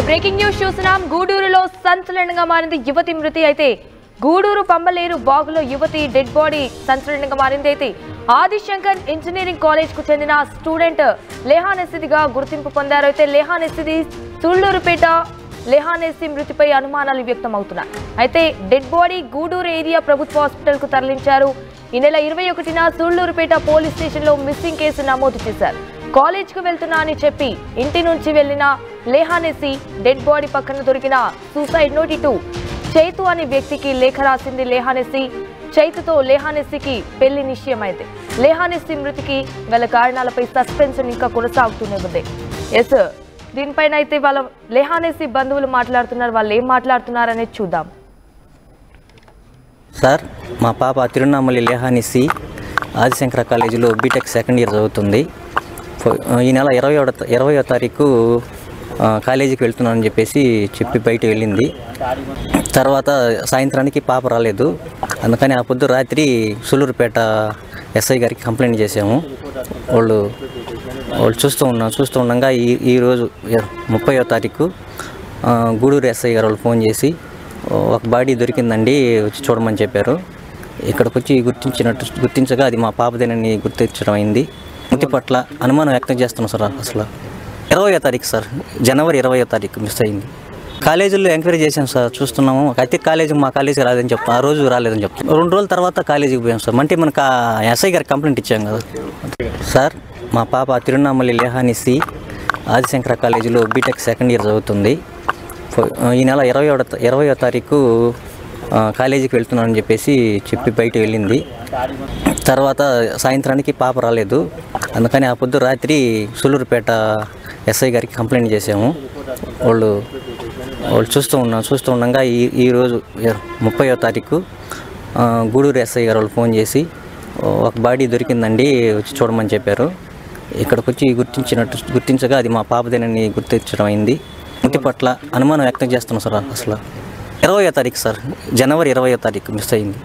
Breaking news చూస్తున్నాం. గూడూరులో సంచలనంగా మారింది యువతి మృతి. అయితే గూడూరు పంబలేరు బాగులో యువతి డెడ్ బాడీ సంచలనంగా మారింది. అయితే ఆదిశంకర్ ఇంజనీరింగ్ కాలేజ్ కు చెందిన స్టూడెంట్ లేహానెస్సిదిగా గుర్తింపు పొందారు. అయితే లేహానెస్సిది సూళ్లూరుపేట. లేహానెస్సి మృతిపై అనుమానాలు వ్యక్తం అవుతున్నాయి. అయితే డెడ్ బాడీ గూడూరు ఏరియా ప్రభుత్వ హాస్పిటల్ కు తరలించారు. ఈ నెల 21న సూళ్లూరుపేట పోలీస్ స్టేషన్ లో మిస్సింగ్ కేసు నమోదు చేశారు. కాలేజ్ కు వెళ్తున్నా అని చెప్పి ఇంటి నుంచి వెళ్లిన లేహానెస్సి డెడ్ బాడీ పక్కన దొరికిన సూసైడ్ నోట్ ఇటు చైతు అనే వ్యక్తికి లేఖ రాసింది లేహానెస్సి. చైతుతో లేహానెస్సికి పెళ్లి నిశ్చయమైంది. లేహానెస్సి మృతికి గల కారణాలపై సస్పెన్షన్ ఇంకా కొనసాగుతూనే ఉంది. ఎస్, దీనిపైన అయితే వాళ్ళ లేహానెస్సి బంధువులు మాట్లాడుతున్నారు. వాళ్ళు ఏం మాట్లాడుతున్నారు అనేది చూద్దాం. సార్, మా పాప తిరువణామలి లేహానెస్సి ఆదిశంకర కాలేజీలో బీటెక్ సెకండ్ ఇయర్ చదువుతుంది. ఈ నెల 20వ తారీఖు కాలేజీకి వెళ్తున్నానని చెప్పి బయట వెళ్ళింది. తర్వాత సాయంత్రానికి పాప రాలేదు. అందుకని ఆ పొద్దు రాత్రి సూళ్లూరుపేట ఎస్ఐ గారికి కంప్లైంట్ చేసాము. వాళ్ళు చూస్తూ ఉండగా ఈరోజు 30వ తారీఖు గూడూరు ఎస్ఐ గారు వాళ్ళు ఫోన్ చేసి ఒక బాడీ దొరికిందండి, వచ్చి చూడమని చెప్పారు. ఇక్కడికి వచ్చి గుర్తించగా అది మా పాపదేనని గుర్తించడం అయింది. మృతి పట్ల అనుమానం వ్యక్తం చేస్తున్నాం సార్. అసలు 20వ తారీఖు సార్, జనవరి 20వ తారీఖు మిస్ అయింది. కాలేజీలో ఎంక్వైరీ చేశాం సార్, చూస్తున్నాము. అయితే మా కాలేజీకి రాలేదని చెప్తాం. ఆ రోజు రాలేదని చెప్తాం. 2 రోజుల తర్వాత కాలేజీకి పోయాం సార్. అంటే మనకు ఎస్ఐ గారికి కంప్లైంట్ ఇచ్చాం కదా సార్. మా పాప తిరువణామలి లేహానెస్సి ఆదిశంకర కాలేజీలో బీటెక్ సెకండ్ ఇయర్ చదువుతుంది. ఈ నెల 20వ తారీఖు కాలేజీకి వెళ్తున్నానని చెప్పి బయట వెళ్ళింది. తర్వాత సాయంత్రానికి పాప రాలేదు. అందుకని ఆ పొద్దు రాత్రి సూళ్లూరుపేట ఎస్ఐ గారికి కంప్లైంట్ చేసాము. వాళ్ళు చూస్తూ ఉండగా ఈరోజు 30వ తారీఖు గూడూరు ఎస్ఐ గారు వాళ్ళు ఫోన్ చేసి ఒక బాడీ దొరికిందండి, వచ్చి చూడమని చెప్పారు. ఇక్కడికి వచ్చి గుర్తించగా అది మా పాపదేనని గుర్తించడం అయింది. మృతి పట్ల అనుమానం వ్యక్తం చేస్తున్నాం సార్. అసలు 20వ తారీఖు సార్, జనవరి 20వ తారీఖు మిస్ అయింది.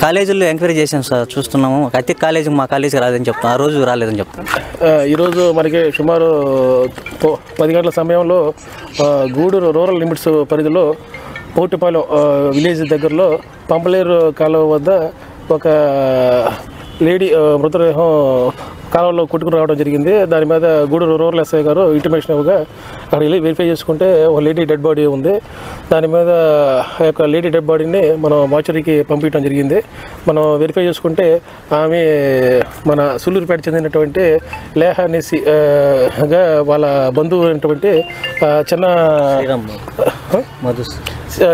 కాలేజీలో ఎంక్వైరీ చేశాం సార్, చూస్తున్నాము. అయితే మా కాలేజీకి రాలేదని చెప్తాం. ఆ రోజు రాలేదని చెప్తాం. ఈరోజు మనకి సుమారు 10 గంటల సమయంలో గూడూరు రూరల్ లిమిట్స్ పరిధిలో పోటుపాలెం విలేజ్ దగ్గరలో పంపలేరు కాలువ వద్ద ఒక లేడీ మృతదేహం కాలువలో కొట్టుకుని రావడం జరిగింది. దాని మీద గూడూరు రూరల్ ఎస్ఐ గారు ఇంటిమేషన్ ఇవ్వగా అక్కడ వెళ్ళి వెరిఫై చేసుకుంటే ఒక లేడీ డెడ్ బాడీ ఉంది. దాని మీద ఆ యొక్క లేడీ డెడ్ బాడీని మనం మార్చరీకి పంపించడం జరిగింది. మనం వెరిఫై చేసుకుంటే ఆమె మన సూళ్లూరుపేట చెందినటువంటి లేహానెస్సిగా వాళ్ళ బంధువు అయినటువంటి చిన్న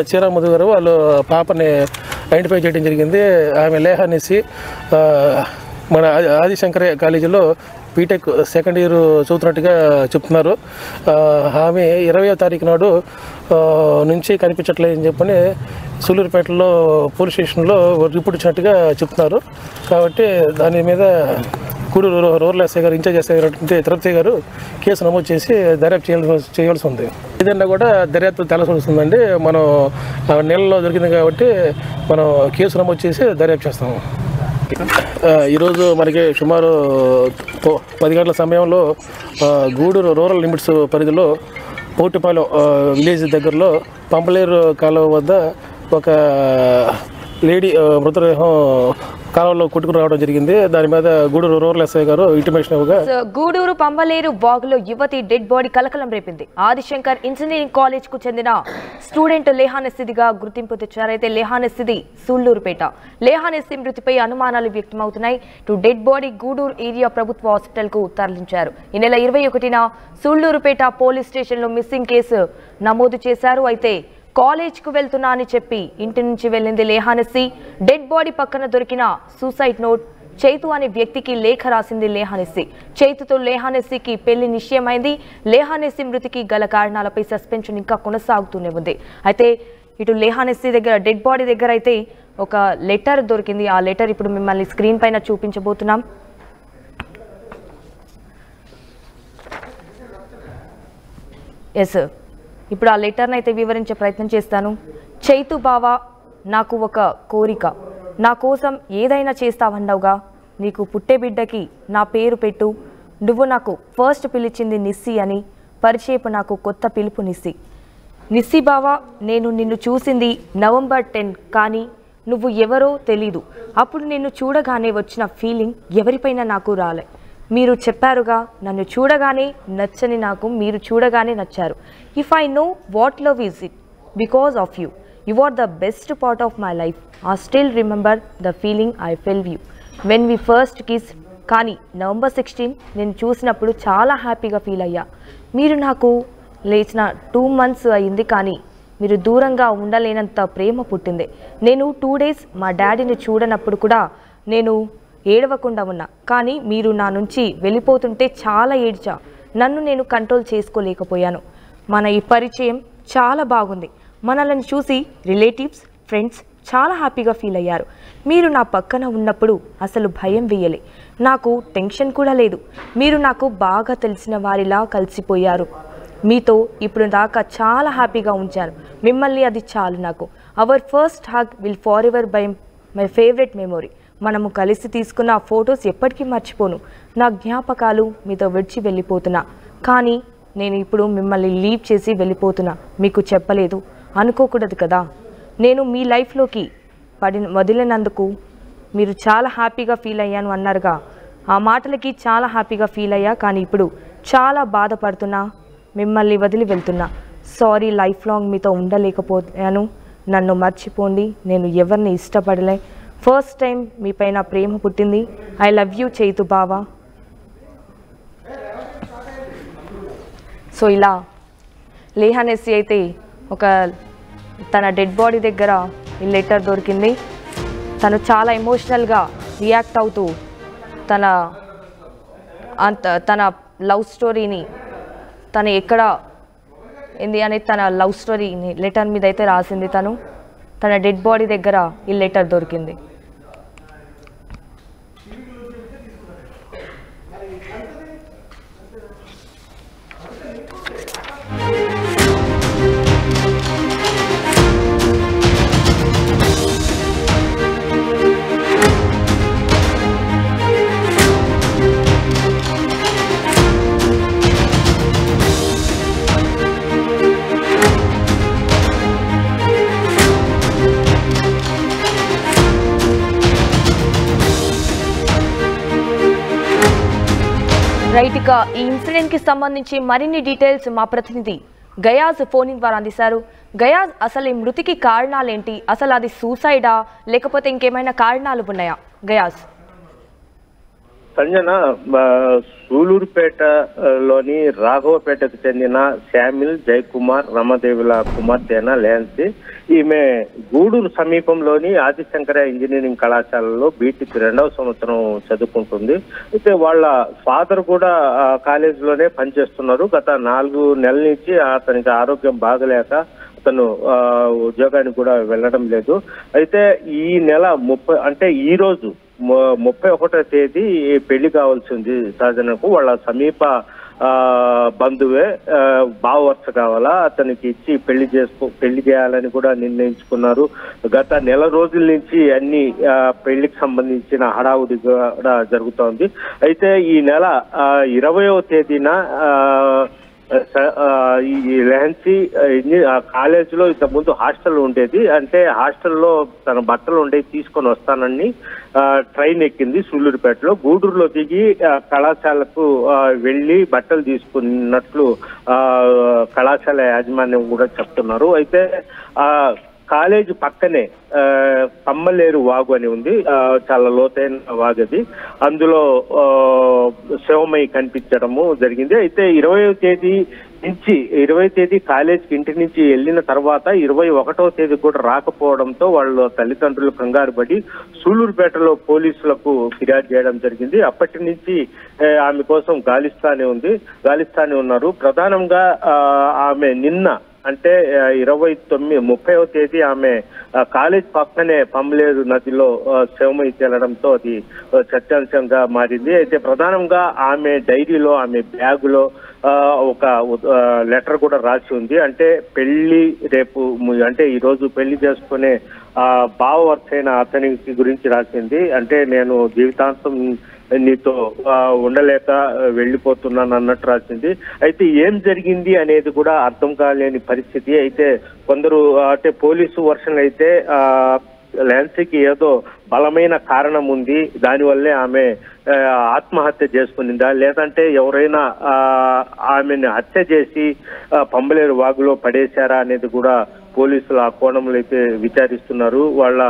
చీరా మధు గారు వాళ్ళు పాపని ఐడెంటిఫై చేయడం జరిగింది. ఆమె లేహానెస్సి మన ఆదిశంకర కాలేజీలో బీటెక్ సెకండ్ ఇయర్ చదువుతున్నట్టుగా చెప్తున్నారు. ఆమె 20వ తారీఖు నాడు నుంచి కనిపించట్లేదని చెప్పని సూళ్లూరుపేటలో పోలీస్ స్టేషన్లో రిపోర్ట్ ఇచ్చినట్టుగా చెప్తున్నారు. కాబట్టి దాని మీద గూడూరు రూరల్ ఎస్ఐ గారు ఇన్ఛార్జ్ ఎస్ఐ గారు తిరుపతి గారు కేసు నమోదు చేసి దర్యాప్తు చేయాల్సి ఉంది. ఏదైనా కూడా దర్యాప్తు తెలాల్సి వస్తుందండి. మనం నెలలో దొరికింది కాబట్టి మనం కేసు నమోదు చేసి దర్యాప్తు చేస్తాము. ఈరోజు మనకి సుమారు 10 గంటల సమయంలో గూడూరు రూరల్ లిమిట్స్ పరిధిలో పోటుపాలెం విలేజ్ దగ్గరలో పంపలేరు కాలువ వద్ద ఒక లేడీ మృతదేహం కాలువలో కొట్టుకుని రావడం జరిగింది. దాని మీద గూడూరు రూరల్ ఎస్ఐ గారు ఇంటిమేషన్ ఇవ్వగా గూడూరు పంబలేరు బాగులో యువతి డెడ్ బాడీ కలకలం రేపింది. ఆదిశంకర్ ఇంజనీరింగ్ కాలేజ్ కు చెందిన స్టూడెంట్ లేహానెస్సిదిగా గుర్తింపు తెచ్చారు. అయితే లేహానెస్సిది సూళ్లూరుపేట. లేహానెస్సి మృతిపై అనుమానాలు వ్యక్తమవుతున్నాయి. డెడ్ బాడీ గూడూరు ఏరియా ప్రభుత్వ హాస్పిటల్ కు తరలించారు. ఈ నెల 21న సూళ్లూరుపేట పోలీస్ స్టేషన్ లో మిస్సింగ్ కేసు నమోదు చేశారు. అయితే కాలేజ్ కు వెళ్తున్నా అని చెప్పి ఇంటి నుంచి వెళ్ళింది లేహానెస్సి. డెడ్ బాడీ పక్కన దొరికిన సూసైడ్ నోట్ చైతు అనే వ్యక్తికి లేఖ రాసింది లేహానెస్సి. చైతుతో లేహానెస్సికి పెళ్లి నిశ్చయమైంది. లేహానెస్సి మృతికి గల కారణాలపై సస్పెన్షన్ ఇంకా కొనసాగుతూనే ఉంది. అయితే ఇటు లేహానెస్సి దగ్గర డెడ్ బాడీ దగ్గర అయితే ఒక లెటర్ దొరికింది. ఆ లెటర్ ఇప్పుడు మిమ్మల్ని స్క్రీన్ పైన చూపించబోతున్నాం. ఎస్, ఇప్పుడు ఆ లెటర్ని అయితే వివరించే ప్రయత్నం చేస్తాను. చైతు బావా, నాకు ఒక కోరిక. నా కోసం ఏదైనా చేస్తావన్నావుగా. నీకు పుట్టే బిడ్డకి నా పేరు పెట్టు. నువ్వు నాకు ఫస్ట్ పిలిచింది నిస్సి అని, పరిచయపు నాకు కొత్త పిలుపు నిస్సి. నిస్సి బావా, నేను నిన్ను చూసింది November 10, కానీ నువ్వు ఎవరో తెలీదు. అప్పుడు నిన్ను చూడగానే వచ్చిన ఫీలింగ్ ఎవరిపైన నాకు రాలే. మీరు చెప్పారుగా, నన్ను చూడగానే నచ్చని నాకు మీరు చూడగానే నచ్చారు. If I know what love is it because of you. You are the best part of my life. I still remember the feeling I fell you when we first kiss. కానీ November 16 నేను చూసినప్పుడు చాలా హ్యాపీగా feel అయ్యా. మీరు నాకు లేచిన 2 months అయింది, కానీ మీరు దూరంగా ఉండలేనంత ప్రేమ పుట్టింది. నేను 2 days మా డాడీని చూడనప్పుడు కూడా నేను ఏడవకుండా ఉన్నా, కానీ మీరు నా నుంచి వెళ్ళిపోతుంటే చాలా ఏడ్చా. నన్ను నేను కంట్రోల్ చేసుకోలేకపోయాను. మన ఈ పరిచయం చాలా బాగుంది. మనల్ని చూసి రిలేటివ్స్, ఫ్రెండ్స్ చాలా హ్యాపీగా ఫీల్ అయ్యారు. మీరు నా పక్కన ఉన్నప్పుడు అసలు భయం వేయలే, నాకు టెన్షన్ కూడా లేదు. మీరు నాకు బాగా తెలిసిన వారిలా కలిసిపోయారు. మీతో ఇప్పుడు దాకా చాలా హ్యాపీగా ఉంచాను. మిమ్మల్ని అది చాలు నాకు. Our first hug will forever by my favourite memory. మనము కలిసి తీసుకున్న ఫొటోస్ ఎప్పటికీ మర్చిపోను. నా జ్ఞాపకాలు మీతో విడిచి వెళ్ళిపోతున్నా, కానీ నేను ఇప్పుడు మిమ్మల్ని లీవ్ చేసి వెళ్ళిపోతున్నా. మీకు చెప్పలేదు అనుకోకూడదు కదా. నేను మీ లైఫ్లోకి వదిలినందుకు మీరు చాలా హ్యాపీగా ఫీల్ అయ్యాను అన్నారుగా. ఆ మాటలకి చాలా హ్యాపీగా ఫీల్ అయ్యా, కానీ ఇప్పుడు చాలా బాధపడుతున్నా. మిమ్మల్ని వదిలి వెళ్తున్నా. సారీ, లైఫ్ లాంగ్ మీతో ఉండలేకపోయాను. నన్ను మర్చిపోండి. నేను ఎవరిని ఇష్టపడలే. ఫస్ట్ టైం మీపైన ప్రేమ పుట్టింది. ఐ లవ్ యూ చైతు బావా. సో ఇలా లేహా నెస్సి అయితే ఒక తన డెడ్ బాడీ దగ్గర ఈ లెటర్ దొరికింది. తను చాలా ఎమోషనల్గా రియాక్ట్ అవుతూ తన లవ్ స్టోరీని తను ఎక్కడ ఏంది అనేది తన లవ్ స్టోరీని లెటర్ మీద అయితే రాసింది. తన డెడ్ బాడీ దగ్గర ఈ లెటర్ దొరికింది. రైట్, ఇక ఈ ఇన్సిడెంట్కి సంబంధించి మరిన్ని డీటెయిల్స్ మా ప్రతినిధి గయాజ్ ఫోన్ ఇన్ ద్వారా అందిస్తారు. గయాజ్, అసలు ఈ మృతికి కారణాలేంటి? అసలు అది సూసైడా లేకపోతే ఇంకేమైనా కారణాలు ఉన్నాయా? గయాజ్. సంజన, సూలూరుపేటలోని రాఘవపేటకు చెందిన శామిల్ జయకుమార్ రమదేవుల కుమార్తెన లేన్సీ. ఈమె గూడూరు సమీపంలోని ఆదిశంకర ఇంజనీరింగ్ కళాశాలలో బీటెక్ 2వ సంవత్సరం చదువుకుంటుంది. అయితే వాళ్ళ ఫాదర్ కూడా కాలేజీలోనే పనిచేస్తున్నారు. గత 4 నెలల నుంచి అతనికి ఆరోగ్యం బాగలేక అతను ఉద్యోగానికి కూడా వెళ్ళడం లేదు. అయితే ఈ నెల 30 అంటే ఈ రోజు 31వ తేదీ పెళ్లి కావాల్సింది సహజనకు. వాళ్ళ సమీప బంధువే బావవర్స కావాలా అతనికి ఇచ్చి పెళ్లి చేయాలని కూడా నిర్ణయించుకున్నారు. గత నెల రోజుల నుంచి అన్ని పెళ్లికి సంబంధించిన హడావుడి కూడా జరుగుతోంది. అయితే ఈ నెల 20వ తేదీన ఈ లెహన్సీ కాలేజీలో ఇంతకుముందు హాస్టల్ ఉండేది. అంటే హాస్టల్లో తన బట్టలు ఉండేవి తీసుకొని వస్తానని ట్రైన్ ఎక్కింది. సూళ్లూరుపేటలో గూడూరులో దిగి కళాశాలకు వెళ్ళి బట్టలు తీసుకున్నట్లు కళాశాల యాజమాన్యం కూడా చెప్తున్నారు. అయితే కాలేజ్ పక్కనే కమ్మలేరు వాగు అని ఉంది, చాలా లోతైన వాగది. అందులో శవమై కనిపించడము జరిగింది. అయితే 20వ తేదీ కాలేజ్కి ఇంటి నుంచి వెళ్ళిన తర్వాత 21వ తేదీ కూడా రాకపోవడంతో వాళ్ళ తల్లిదండ్రులు కంగారు పడి సూళ్లూరుపేటలో పోలీసులకు ఫిర్యాదు చేయడం జరిగింది. అప్పటి నుంచి ఆమె కోసం గాలిస్తానే ఉన్నారు. ప్రధానంగా ఆమె నిన్న అంటే 30వ తేదీ ఆమె కాలేజ్ పక్కనే పమ్మలేరు నదిలో శవమై తేలడంతో అది చర్చాంశంగా మారింది. అయితే ప్రధానంగా ఆమె డైరీలో, ఆమె బ్యాగులో ఒక లెటర్ కూడా రాసి ఉంది. అంటే పెళ్లి రేపు అంటే ఈ రోజు పెళ్లి చేసుకునే భావవర్సైన అతనికి గురించి రాసింది. అంటే నేను జీవితాంతం నీతో ఉండలేక వెళ్ళిపోతున్నాను అన్నట్టు రాసింది. అయితే ఏం జరిగింది అనేది కూడా అర్థం కాలేని పరిస్థితి. అయితే కొందరు అంటే పోలీసు వర్షన్ అయితే ల్యాన్సీకి ఏదో బలమైన కారణం ఉంది, దానివల్లే ఆమె ఆత్మహత్య చేసుకునిందా, లేదంటే ఎవరైనా ఆమెను హత్య చేసి పంబలేరు వాగులో పడేశారా అనేది కూడా పోలీసులు ఆ కోణంలో అయితే విచారిస్తున్నారు. వాళ్ళ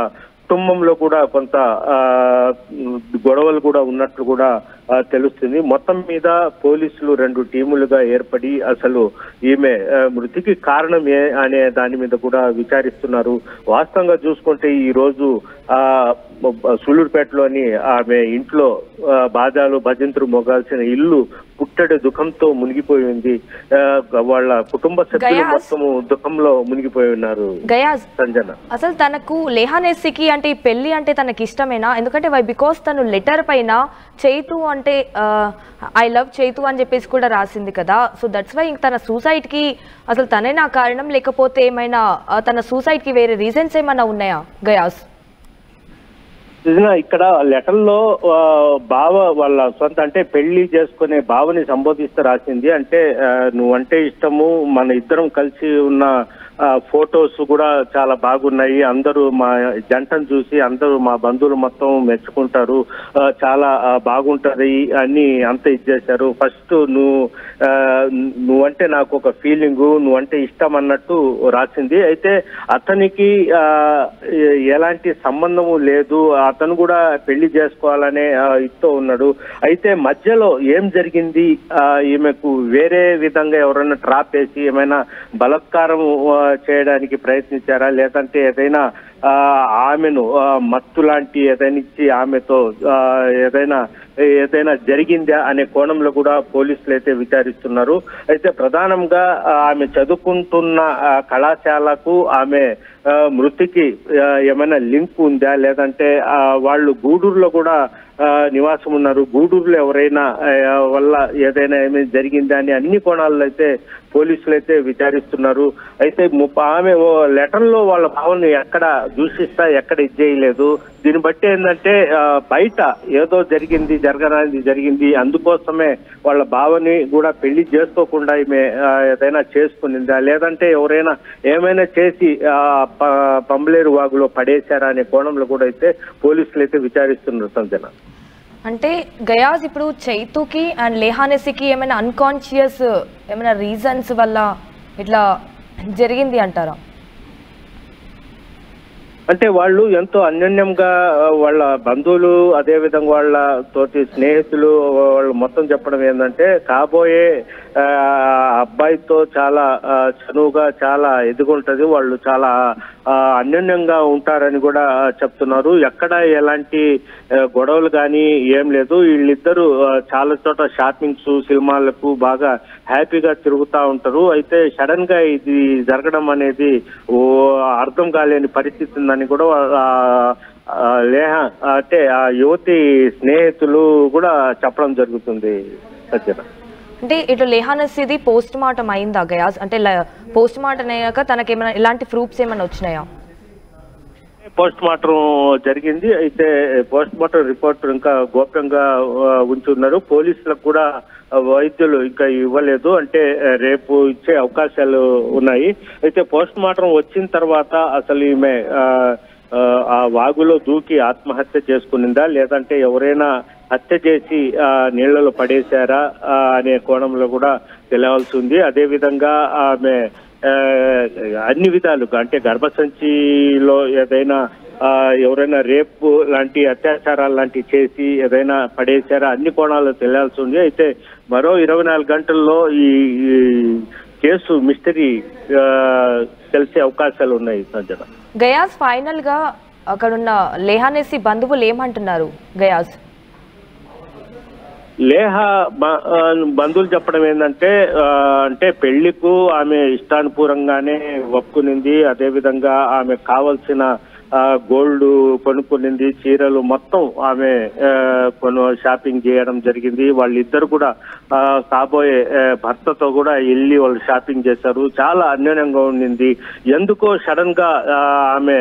కుటుంబంలో కూడా కొంత గొడవలు కూడా ఉన్నట్లు కూడా తెలుస్తుంది. మొత్తం మీద పోలీసులు 2 టీములుగా ఏర్పడి అసలు ఈమె మృతికి కారణం అనే దాని మీద కూడా విచారిస్తున్నారు. వాస్తవంగా చూసుకుంటే ఈ రోజు సూళ్లూరుపేటలోని ఆమె ఇంట్లో బాజాలు భజంతులు మొగాల్సిన ఇల్లు పుట్టడి దుఃఖంతో మునిగిపోయింది. వాళ్ళ కుటుంబ సభ్యులు మొత్తము దుఃఖంలో మునిగిపోయి ఉన్నారు. సంజన, అసలు తనకు లేహానేసికి అంటే ఈ పెళ్లి అంటే తనకి ఇష్టమేనా? ఎందుకంటే బికాస్ తను లెటర్ పైన చైతు అంటే ఐ లవ్ చైతు అని చెప్పేసి కూడా రాసింది కదా. సో దట్స్ వై తన సూసైడ్ కి అసలు తనేనా కారణం, లేకపోతే ఏమైనా తన సూసైడ్ కి వేరే రీజన్స్ ఏమైనా ఉన్నాయా గయాస్? ఇక్కడ లెటర్లో బావ వాళ్ళ సొంత అంటే పెళ్లి చేసుకునే బావని సంబోధిస్తూ రాసింది. అంటే నువ్వంటే ఇష్టము, మన ఇద్దరం కలిసి ఉన్న ఫొటోస్ కూడా చాలా బాగున్నాయి, అందరూ మా జంటను చూసి అందరూ మా బంధువులు మొత్తం మెచ్చుకుంటారు, చాలా బాగుంటది అని అంత ఇచ్చేశారు. ఫస్ట్ నువ్వంటే నాకు ఒక ఫీలింగు, నువ్వంటే ఇష్టం అన్నట్టు రాసింది. అయితే అతనికి ఎలాంటి సంబంధము లేదు, అతను కూడా పెళ్లి చేసుకోవాలనే ఇస్తూ ఉన్నాడు. అయితే మధ్యలో ఏం జరిగింది, ఈమెకు వేరే విధంగా ఎవరైనా ట్రాప్ వేసి ఏమైనా బలత్కారం చేయడానికి ప్రయత్నించారా, లేదంటే ఏదైనా ఆమెను మత్తు లాంటి ఏదైనా ఇచ్చి ఆమెతో ఏదైనా జరిగిందా అనే కోణంలో కూడా పోలీసులు అయితే విచారిస్తున్నారు. అయితే ప్రధానంగా ఆమె చదువుకుంటున్న కళాశాలకు ఆమె మృతికి ఏమైనా లింక్ ఉందా, లేదంటే వాళ్ళు గూడూరులో కూడా నివాసం ఉన్నారు, గూడూరులో ఎవరైనా వల్ల ఏదైనా ఏమైనా జరిగిందా అని అన్ని కోణాల్లో అయితే పోలీసులు అయితే విచారిస్తున్నారు. అయితే ఆమె లెటర్లో వాళ్ళ భావన ఎక్కడ దూషిస్తా ఎక్కడ ఇచ్చేయలేదు. దీన్ని బట్టి ఏంటంటే బయట ఏదో జరగరానిది జరిగింది, అందుకోసమే వాళ్ళ భావని కూడా పెళ్లి చేసుకోకుండా ఈమె ఏదైనా చేసుకునిందా, లేదంటే ఎవరైనా ఏమైనా చేసి పంబలేరు వాగులో పడేశారా అనే కోణంలో కూడా అయితే పోలీసులు అయితే విచారిస్తున్నారు. సంజన, అంటే గయాజ్ ఇప్పుడు చైతుకి అండ్ లేహానేసికి ఏమైనా అన్కాన్షియస్ ఏమైనా రీజన్స్ వల్ల ఇట్లా జరిగింది అంటారా? అంటే వాళ్ళు ఎంతో అన్యోన్యంగా వాళ్ళ బంధువులు అదే విధంగా వాళ్ళ తోటి స్నేహితులు వాళ్ళు మొత్తం చెప్పడం ఏంటంటే కాబోయే అబ్బాయితో చాలా చనువుగా చాలా ఎదుగుంటది, వాళ్ళు చాలా అన్యోన్యంగా ఉంటారని కూడా చెప్తున్నారు. ఎక్కడ ఎలాంటి గొడవలు కానీ ఏం లేదు. వీళ్ళిద్దరూ చాలా చోట షాపింగ్స్ సినిమాలకు బాగా హ్యాపీగా తిరుగుతూ ఉంటారు. అయితే సడన్ గా ఇది జరగడం అనేది అర్థం కాలేని పరిస్థితి ఉందని కూడా అంటే ఆ యువతి స్నేహితులు కూడా చెప్పడం జరుగుతుంది. సత్యన, అంటే ఇటు లేహానసిది పోస్ట్ మార్టం అయిందా గయాజ్? అంటే పోస్ట్ మార్టం అయ్యాక తనకేమైనా ఎలాంటి ప్రూఫ్స్ ఏమైనా వచ్చినాయా? పోస్ట్ మార్టం జరిగింది. అయితే పోస్ట్ మార్టం రిపోర్ట్ ఇంకా గోప్యంగా ఉంచున్నారు. పోలీసులకు కూడా వైద్యులు ఇంకా ఇవ్వలేదు, అంటే రేపు ఇచ్చే అవకాశాలు ఉన్నాయి. అయితే పోస్ట్ మార్టం వచ్చిన తర్వాత అసలు ఈమె ఆ వాగులో దూకి ఆత్మహత్య చేసుకునిందా, లేదంటే ఎవరైనా హత్య చేసి నీళ్లలో పడేశారా అనే కోణంలో కూడా తెలియాల్సి ఉంది. అదేవిధంగా ఆమె అన్ని విధాలుగా అంటే గర్భసంచిలో ఏదైనా ఎవరైనా రేపు లాంటి అత్యాచారాలు లాంటివి చేసి ఏదైనా పడేశారా అన్ని కోణాలు తెలియాల్సి ఉంది. అయితే మరో 24 గంటల్లో ఈ కేసు మిస్టరీ తెలిసే అవకాశాలు ఉన్నాయి. సంజన, గయాజ్ ఫైనల్ గా అక్కడున్న లేహానేసి బంధువులు ఏమంటున్నారు గయాజ్? లేహా బంధువులు చెప్పడం ఏంటంటే అంటే పెళ్లికు ఆమె ఇష్టానుపూర్వంగానే ఒప్పుకునింది. అదేవిధంగా ఆమె కావాల్సిన గోల్డ్ కొనుక్కునింది, చీరలు మొత్తం ఆమె షాపింగ్ చేయడం జరిగింది. వాళ్ళిద్దరు కూడా కాబోయే భర్తతో కూడా వెళ్ళి వాళ్ళు షాపింగ్ చేశారు. చాలా అన్యోన్యంగా ఉండింది. ఎందుకో సడన్ గా ఆమె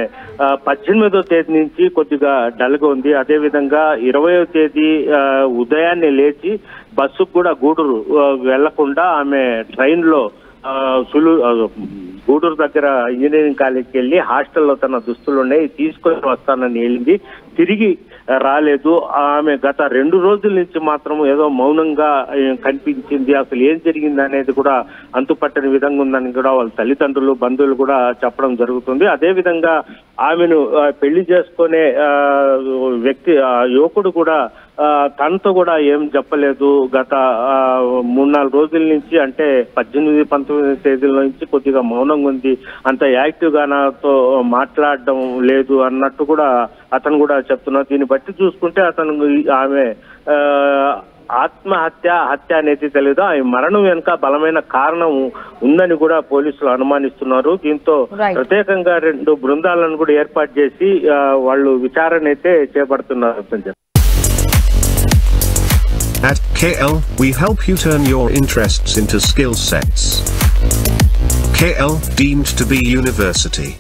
18వ తేదీ నుంచి కొద్దిగా డల్ గా ఉంది. అదే విధంగా 20వ తేదీ ఉదయాన్నే లేచి బస్సుకు కూడా గూడూరు వెళ్లకుండా ఆమె ట్రైన్ లో గూడూరు దగ్గర ఇంజనీరింగ్ కాలేజీకి వెళ్ళి హాస్టల్లో తన దుస్తులు ఉన్నాయి తీసుకొని వస్తానని వెళ్ళింది. తిరిగి రాలేదు. ఆమె గత 2 రోజుల నుంచి మాత్రం ఏదో మౌనంగా కనిపించింది. అసలు ఏం జరిగింది అనేది కూడా అంతుపట్టని విధంగా ఉందని కూడా వాళ్ళ తల్లిదండ్రులు, బంధువులు కూడా చెప్పడం జరుగుతుంది. అదే విధంగా ఆమెను పెళ్లి చేసుకునే వ్యక్తి యువకుడు కూడా తనతో కూడా ఏం చెప్పలేదు. గత 3-4 రోజుల నుంచి, అంటే 18-19 తేదీల నుంచి కొద్దిగా మౌనంగా ఉంది. అంత యాక్టివ్ గా నాతో మాట్లాడడం లేదు అన్నట్టు కూడా అతను కూడా చెప్తున్నారు. దీన్ని బట్టి చూసుకుంటే ఆమె హత్య అనేది తెలియదు. ఆ మరణం వెనుక బలమైన కారణం ఉందని కూడా పోలీసులు అనుమానిస్తున్నారు. దీంతో ప్రత్యేకంగా 2 బృందాలను కూడా ఏర్పాటు చేసి వాళ్ళు విచారణ అయితే చేపడుతున్నారు. At KL, we help you turn your interests into skill sets. KL, deemed to be university.